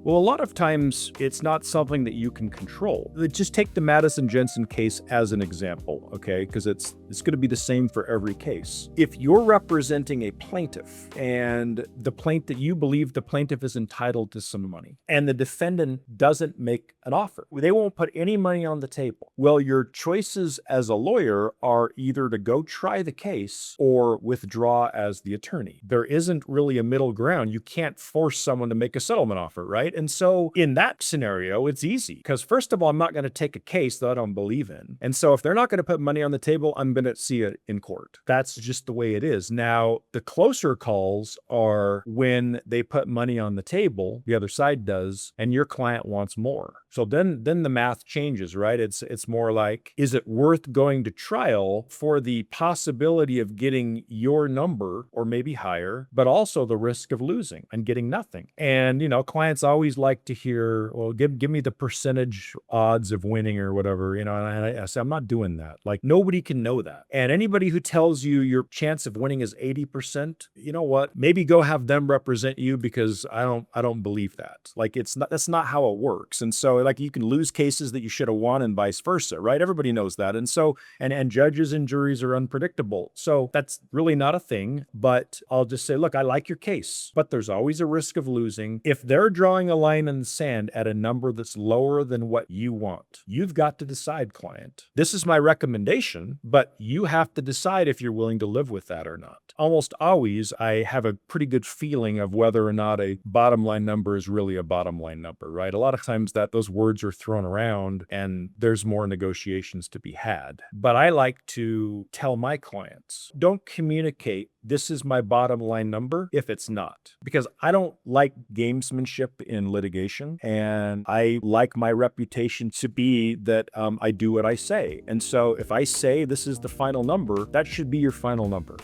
Well, a lot of times it's not something that you can control. Just take the Madison Jensen case as an example, okay? Because it's going to be the same for every case. If you're representing a plaintiff and you believe the plaintiff is entitled to some money and the defendant doesn't make an offer, they won't put any money on the table. Well, your choices as a lawyer are either to go try the case or withdraw as the attorney. There isn't really a middle ground. You can't force someone to make a settlement offer, right? And so in that scenario, it's easy because first of all, I'm not going to take a case that I don't believe in. And so if they're not going to put money on the table, I'm going to see it in court. That's just the way it is. Now, the closer calls are when they put money on the table, the other side does, and your client wants more. So then the math changes, right? It's more like, is it worth going to trial for the possibility of getting your number or maybe higher, but also the risk of losing and getting nothing? And, clients always like to hear, well, give me the percentage odds of winning or whatever, and I say, I'm not doing that. Like, nobody can know that. And anybody who tells you your chance of winning is 80%, you know what? Maybe go have them represent you, because I don't believe that. Like, that's not how it works. And so, like, you can lose cases that you should have won and vice versa, right? Everybody knows that. And so, and judges and juries are unpredictable. So that's really not a thing, but I'll just say, look, I like your case, but there's always a risk of losing. If they're drawing a line in the sand at a number that's lower than what you want, you've got to decide, client. This is my recommendation, but you have to decide if you're willing to live with that or not. Almost always, I have a pretty good feeling of whether or not a bottom line number is really a bottom line number, right? A lot of times those words are thrown around and there's more negotiations to be had. But I like to tell my clients, don't communicate, this is my bottom line number, if it's not. Because I don't like gamesmanship in litigation, and I like my reputation to be that I do what I say. And so if I say this is the final number, that should be your final number.